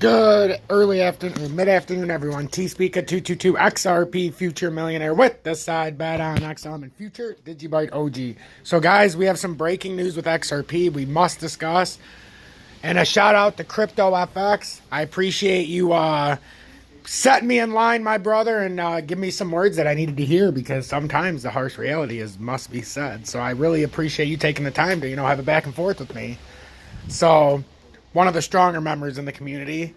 Good early afternoon, mid-afternoon, everyone. T-Speaker 222 XRP Future Millionaire with the side bet on XLM and Future Digibyte OG. So, guys, we have some breaking news with XRP we must discuss. And a shout out to Crypto FX. I appreciate you setting me in line, my brother, and give me some words that I needed to hear, because sometimes the harsh reality must be said. So I really appreciate you taking the time to, have a back and forth with me. So, one of the stronger members in the community.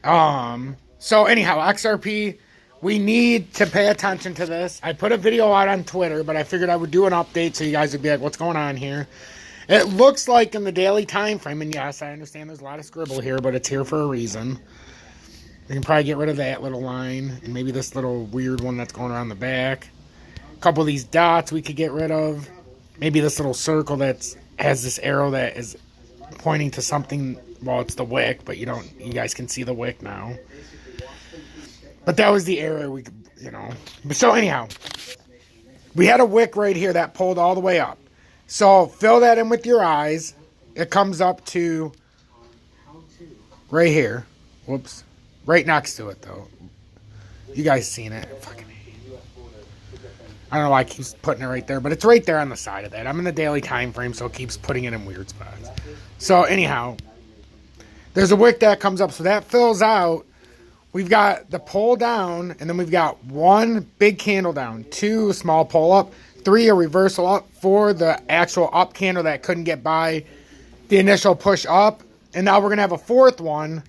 So anyhow, XRP, we need to pay attention to this. I put a video out on Twitter, but I figured I would do an update so you guys would be like, what's going on here? It looks like in the daily time frame, and yes, I understand there's a lot of scribble here, but it's here for a reason. We can probably get rid of that little line, and maybe this little weird one that's going around the back. A couple of these dots we could get rid of. Maybe this little circle that has this arrow that is pointing to something. Well, it's the wick, but you guys can see the wick now. But that was the error we could, So anyhow, we had a wick right here that pulled all the way up. So fill that in with your eyes. It comes up to right here. Whoops. Right next to it, though. You guys seen it. Fucking I don't know why it keeps putting it right there, but it's right there on the side of that. I'm in the daily time frame, so it keeps putting it in weird spots. So anyhow, there's a wick that comes up, so that fills out. We've got the pull down, and then we've got one big candle down, two small pull up, three a reversal up, four the actual up candle that couldn't get by the initial push up, and now we're going to have a fourth one.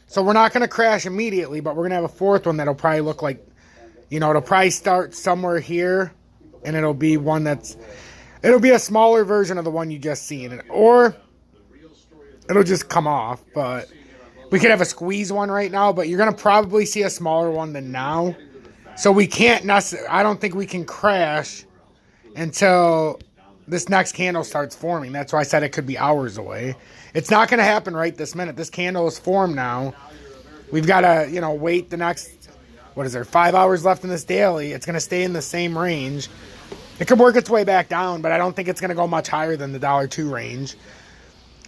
So we're not going to crash immediately, but we're going to have a fourth one that'll probably look like, it'll probably start somewhere here, and it'll be one it'll be a smaller version of the one you just seen, or it'll just come off. But we could have a squeeze one right now, but you're going to probably see a smaller one than now. So we can't I don't think we can crash until this next candle starts forming. That's why I said it could be hours away. It's not going to happen right this minute. This candle is formed now. We've got to, wait the next, 5 hours left in this daily. It's going to stay in the same range. It could work its way back down, but I don't think it's going to go much higher than the $2 range.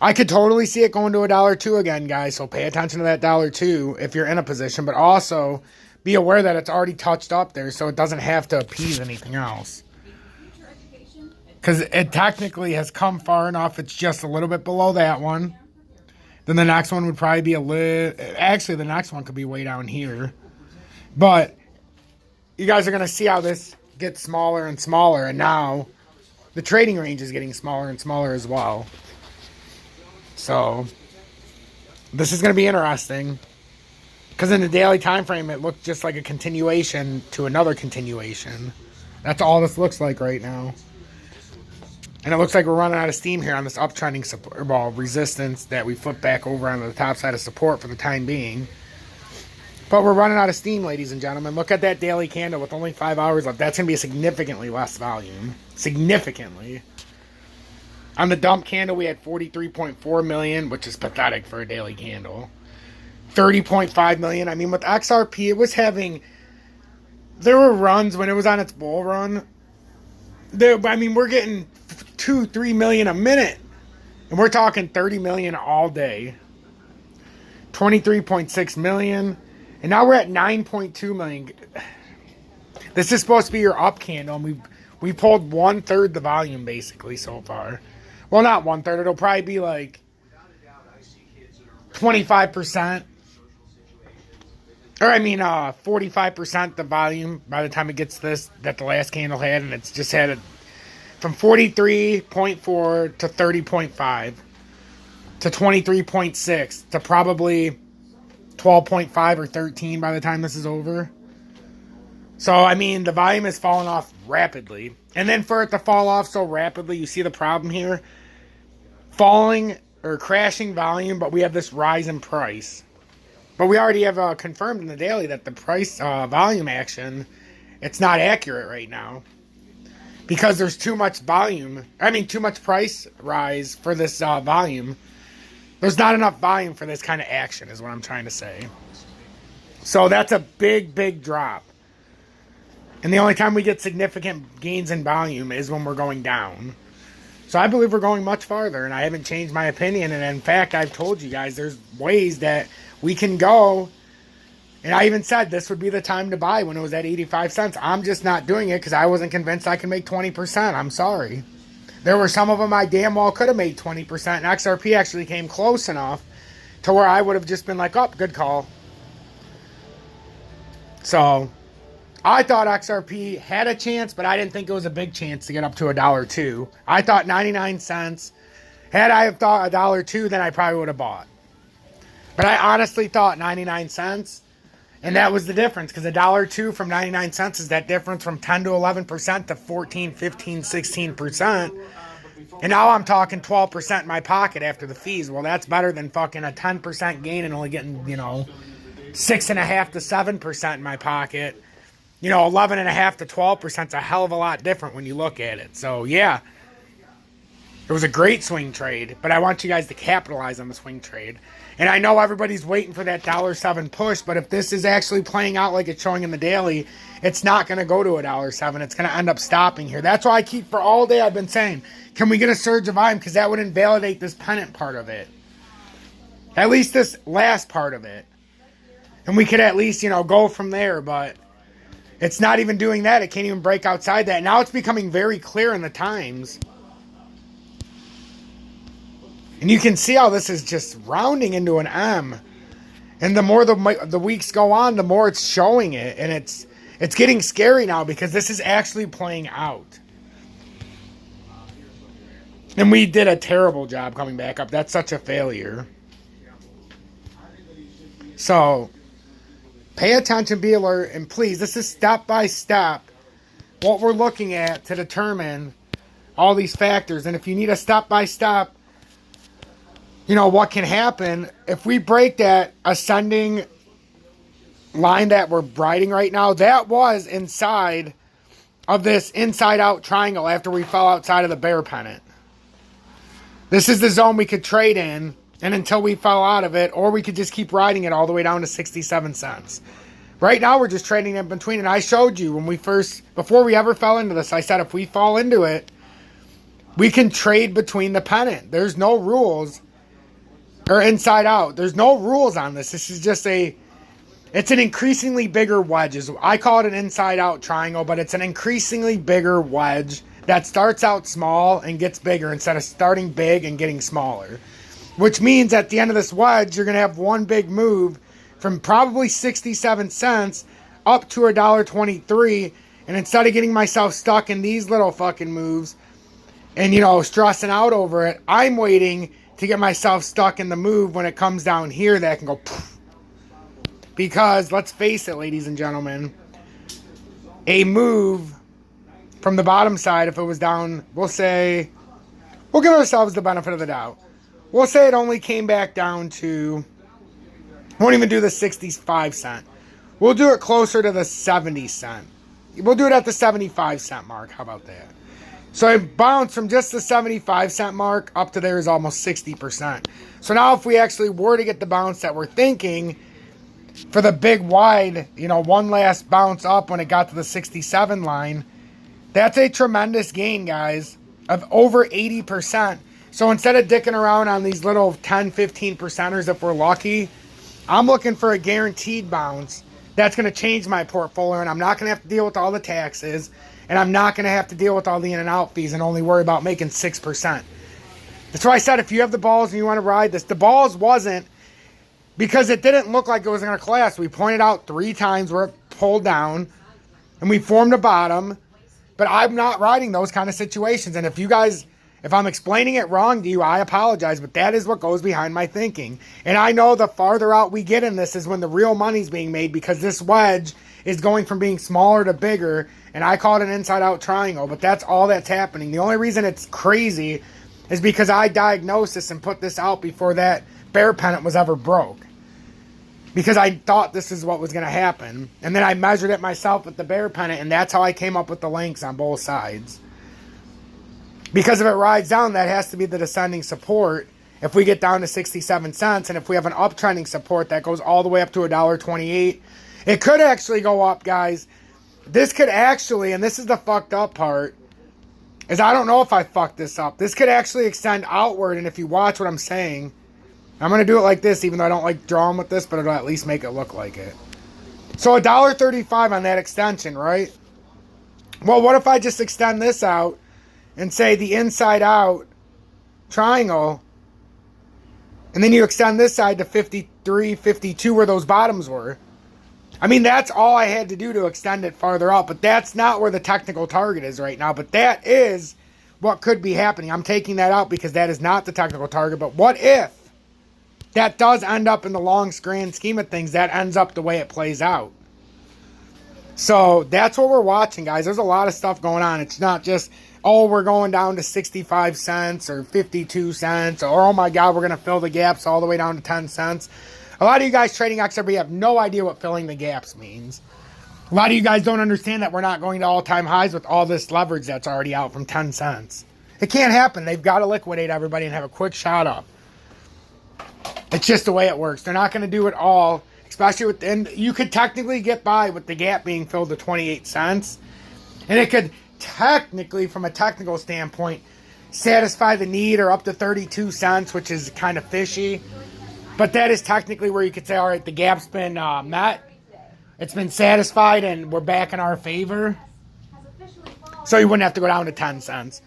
I could totally see it going to $2 again, guys. So pay attention to that $2 if you're in a position, but also be aware that it's already touched up there, so it doesn't have to appease anything else. Because it technically has come far enough. It's just a little bit below that one. Then the next one would probably be actually, the next one could be way down here. But you guys are going to see how this gets smaller and smaller. And now the trading range is getting smaller and smaller as well. So this is going to be interesting. Because in the daily time frame, it looked just like a continuation to another continuation. That's all this looks like right now. And it looks like we're running out of steam here on this uptrending resistance that we flip back over onto the top side of support for the time being. But we're running out of steam, ladies and gentlemen. Look at that daily candle with only 5 hours left. That's going to be a significantly less volume. Significantly. On the dump candle, we had 43.4 million, which is pathetic for a daily candle. 30.5 million. I mean, with XRP, it was having... There were runs when it was on its bull run. We're getting 2-3 million a minute, and we're talking 30 million all day. 23.6 million, and now we're at 9.2 million. This is supposed to be your up candle, and we pulled 1/3 the volume basically so far. Well, not 1/3. It'll probably be like 25%. Or 45% the volume by the time it gets this that the last candle had, and it's just had from 43.4 to 30.5 to 23.6 to probably 12.5 or 13 by the time this is over. So, the volume is falling off rapidly. And then for it to fall off so rapidly, you see the problem here? Falling or crashing volume, but we have this rise in price. But we already have confirmed in the daily that the price volume action, it's not accurate right now. Because there's too much volume. Too much price rise for this volume. There's not enough volume for this kind of action is what I'm trying to say. So that's a big, big drop. And the only time we get significant gains in volume is when we're going down. So I believe we're going much farther, and I haven't changed my opinion. And in fact, I've told you guys there's ways that we can go. And I even said this would be the time to buy when it was at 85 cents. I'm just not doing it because I wasn't convinced I could make 20%. I'm sorry. There were some of them I damn well could have made 20%. And XRP actually came close enough to where I would have just been like, oh, good call. So I thought XRP had a chance, but I didn't think it was a big chance to get up to $1.02. I thought 99 cents. Had I thought $1.02, then I probably would have bought. But I honestly thought 99 cents. And that was the difference, because $1.02 from 99 cents is that difference from 10 to 11% to 14, 15, 16%. And now I'm talking 12% in my pocket after the fees. Well, that's better than fucking a 10% gain and only getting, 6.5 to 7% in my pocket. 11.5 to 12% is a hell of a lot different when you look at it. So, yeah. It was a great swing trade, but I want you guys to capitalize on the swing trade. And I know everybody's waiting for that $1.07 push, but if this is actually playing out like it's showing in the daily, it's not going to go to $1.07. It's going to end up stopping here. That's why I keep, for all day, I've been saying, can we get a surge of volume? Because that would invalidate this pennant part of it. At least this last part of it. And we could at least, go from there, but it's not even doing that. It can't even break outside that. Now it's becoming very clear in the times. And you can see how this is just rounding into an M. And the more the weeks go on, the more it's showing it. And it's getting scary now because this is actually playing out. And we did a terrible job coming back up. That's such a failure. So, pay attention, be alert, and please, this is step by step what we're looking at to determine all these factors. And if you need a step by step, what can happen if we break that ascending line that we're riding right now. That was inside of this inside out triangle after we fell outside of the bear pennant. This is the zone we could trade in, and until we fell out of it, or we could just keep riding it all the way down to 67 cents. Right now we're just trading in between, and I showed you when before we ever fell into this, I said if we fall into it, we can trade between the pennant. There's no rules. Or inside out. There's no rules on this. This is just it's an increasingly bigger wedge. I call it an inside out triangle, but it's an increasingly bigger wedge that starts out small and gets bigger instead of starting big and getting smaller. Which means at the end of this wedge, you're going to have one big move from probably 67 cents up to $1.23. And instead of getting myself stuck in these little fucking moves and, stressing out over it, I'm waiting to get myself stuck in the move when it comes down here that can go poof. Because, let's face it, ladies and gentlemen, a move from the bottom side, if it was down, we'll give ourselves the benefit of the doubt. We'll say it only came back down to, won't even do the 65 cent. We'll do it closer to the 70 cent. We'll do it at the 75 cent mark. How about that? So it bounced from just the 75 cent mark up to there is almost 60%. So now if we actually were to get the bounce that we're thinking for the big wide, one last bounce up when it got to the 67 line, that's a tremendous gain, guys, of over 80%. So instead of dicking around on these little 10, 15%ers if we're lucky, I'm looking for a guaranteed bounce that's going to change my portfolio, and I'm not going to have to deal with all the taxes. And I'm not going to have to deal with all the in and out fees and only worry about making 6%. That's why I said if you have the balls and you want to ride this, the balls wasn't because it didn't look like it was going to collapse. We pointed out 3 times where it pulled down and we formed a bottom. But I'm not riding those kind of situations. And if I'm explaining it wrong to you, I apologize. But that is what goes behind my thinking. And I know the farther out we get in this is when the real money's being made because this wedge is going from being smaller to bigger. And I call it an inside-out triangle, but that's all that's happening. The only reason it's crazy is because I diagnosed this and put this out before that bear pennant was ever broke. Because I thought this is what was going to happen. And then I measured it myself with the bear pennant, and that's how I came up with the lengths on both sides. Because if it rides down, that has to be the descending support. If we get down to 67 cents, and if we have an uptrending support that goes all the way up to $1.28, it could actually go up, guys. This could actually, and this is the fucked up part, is I don't know if I fucked this up. This could actually extend outward, and if you watch what I'm saying, I'm going to do it like this, even though I don't like drawing with this, but it'll at least make it look like it. So $1.35 on that extension, right? Well, what if I just extend this out and say the inside out triangle, and then you extend this side to 53, 52 where those bottoms were? I mean, that's all I had to do to extend it farther out, but that's not where the technical target is right now. But that is what could be happening. I'm taking that out because that is not the technical target. But what if that does end up in the long grand scheme of things, that ends up the way it plays out? So that's what we're watching, guys. There's a lot of stuff going on. It's not just, oh, we're going down to 65 cents or 52 cents, or oh my God, we're going to fill the gaps all the way down to 10 cents. A lot of you guys trading XRP have no idea what filling the gaps means. A lot of you guys don't understand that we're not going to all-time highs with all this leverage that's already out from 10 cents. It can't happen. They've got to liquidate everybody and have a quick shot up. It's just the way it works. They're not going to do it all, especially with, and you could technically get by with the gap being filled to 28 cents. And it could technically, from a technical standpoint, satisfy the need or up to 32 cents, which is kind of fishy. But that is technically where you could say, all right, the gap's been met. It's been satisfied and we're back in our favor. So you wouldn't have to go down to 10 cents.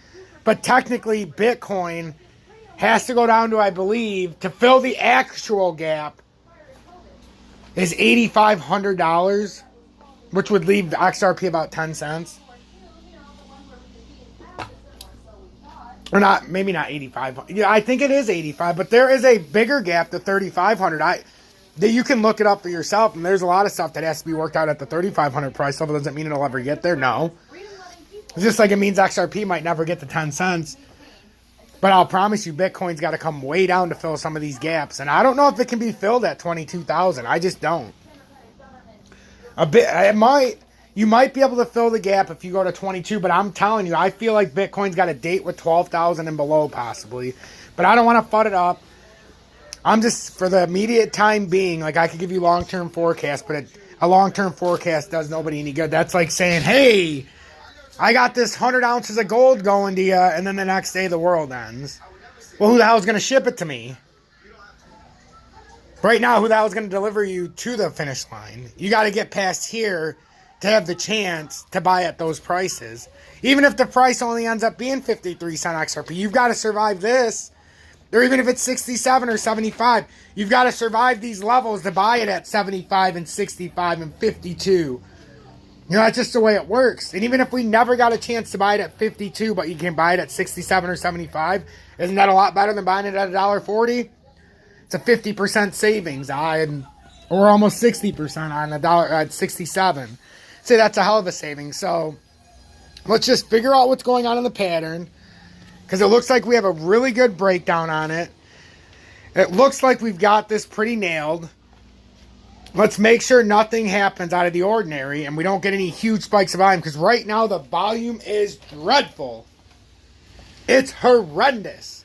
But technically, Bitcoin has to go down to, I believe, to fill the actual gap is $8,500, which would leave the XRP about 10 cents. Or not, maybe not 85. Yeah, I think it is 85, but there is a bigger gap to 3,500. That you can look it up for yourself, and there's a lot of stuff that has to be worked out at the 3,500 price level. Doesn't mean it'll ever get there. No, it's just like it means XRP might never get to 10 cents. But I'll promise you, Bitcoin's got to come way down to fill some of these gaps, and I don't know if it can be filled at 22,000. I just don't. A bit, it might. You might be able to fill the gap if you go to 22, but I'm telling you, I feel like Bitcoin's got a date with 12,000 and below possibly. But I don't want to FUD it up. I'm just, for the immediate time being, like I could give you long-term forecast, but a long-term forecast does nobody any good. That's like saying, hey, I got this 100 ounces of gold going to you, and then the next day the world ends. Well, who the hell is going to ship it to me? Right now, who the hell is going to deliver you to the finish line? You got to get past here to have the chance to buy at those prices. Even if the price only ends up being 53 cent XRP, you've got to survive this. Or even if it's 67 or 75, you've got to survive these levels to buy it at 75 and 65 and 52. You know, that's just the way it works. And even if we never got a chance to buy it at 52, but you can buy it at 67 or 75, isn't that a lot better than buying it at $1.40? It's a 50% savings, or almost 60% on $1 at 67. Say that's a hell of a savings. So let's just figure out what's going on in the pattern, because it looks like we have a really good breakdown on it. It looks like we've got this pretty nailed. Let's make sure nothing happens out of the ordinary and we don't get any huge spikes of volume, because right now the volume is dreadful. It's horrendous.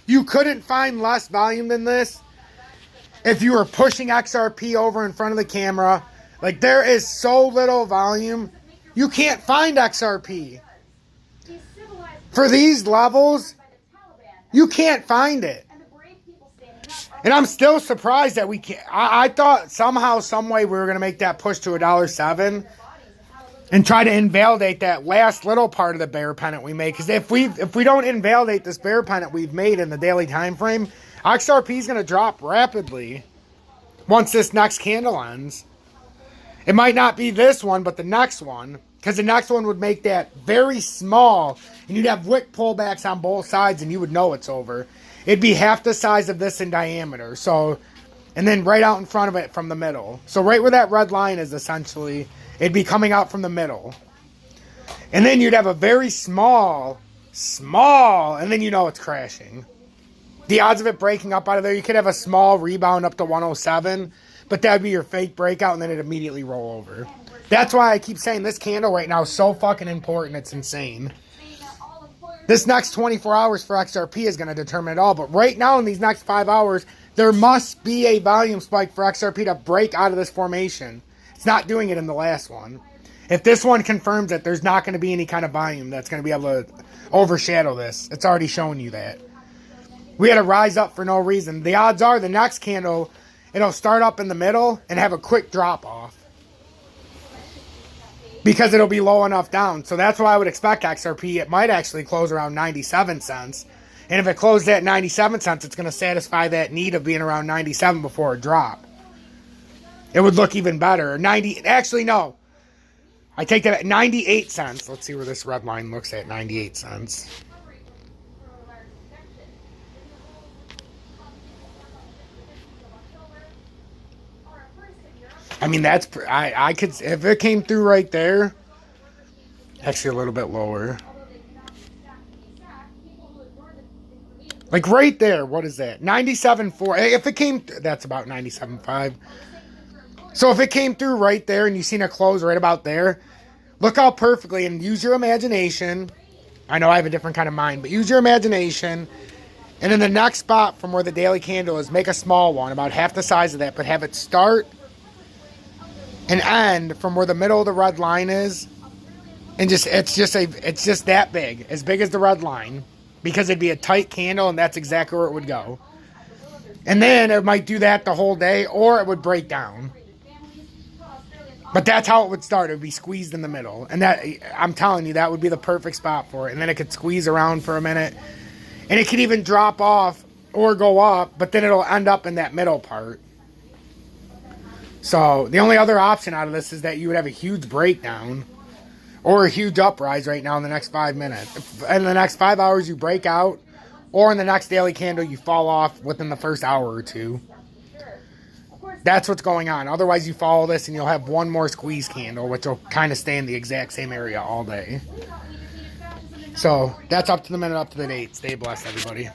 You couldn't find less volume than this if you were pushing XRP over in front of the camera. Like, there is so little volume, you can't find XRP. For these levels, you can't find it. And I'm still surprised that we can't. I thought somehow, some way we were going to make that push to $1.07 and try to invalidate that last little part of the bear pennant we made. Because if we don't invalidate this bear pennant we've made in the daily time frame, XRP is going to drop rapidly once this next candle ends. It might not be this one, but the next one, because the next one would make that very small, and you'd have wick pullbacks on both sides, and you would know it's over. It'd be half the size of this in diameter. So, and then right out in front of it from the middle. So right where that red line is, essentially, it'd be coming out from the middle. And then you'd have a very small, and then you know it's crashing. The odds of it breaking up out of there, you could have a small rebound up to 107, but that would be your fake breakout, and then it'd immediately roll over. That's why I keep saying this candle right now is so fucking important. It's insane. This next 24 hours for XRP is going to determine it all. But right now, in these next 5 hours, there must be a volume spike for XRP to break out of this formation. It's not doing it in the last one. If this one confirms that there's not going to be any kind of volume that's going to be able to overshadow this. It's already showing you that. We had to rise up for no reason. The odds are the next candle, it'll start up in the middle and have a quick drop off. Because it'll be low enough down. So that's why I would expect XRP. It might actually close around 97 cents. And if it closed at 97 cents, it's going to satisfy that need of being around 97 before a drop. It would look even better. 90, actually no. I take that at 98 cents. Let's see where this red line looks at 98 cents. I mean, that's, I could, if it came through right there, actually a little bit lower. Like right there, what is that? 97.4. If it came, that's about 97.5. So if it came through right there and you seen it close right about there, look how perfectly, and use your imagination. I know I have a different kind of mind, but use your imagination. And in the next spot from where the daily candle is, make a small one, about half the size of that, but have it start and end from where the middle of the red line is, and just it's just that big as the red line, because it'd be a tight candle, and that's exactly where it would go. And then it might do that the whole day, or it would break down. But that's how it would start. It would be squeezed in the middle, and that, I'm telling you, that would be the perfect spot for it. And then it could squeeze around for a minute, and it could even drop off or go up, but then it'll end up in that middle part. So the only other option out of this is that you would have a huge breakdown or a huge uprise right now in the next 5 minutes. If in the next 5 hours you break out, or in the next daily candle you fall off within the first hour or two. That's what's going on. Otherwise you follow this and you'll have one more squeeze candle, which will kind of stay in the exact same area all day. So that's up to the minute, up to the date. Stay blessed, everybody.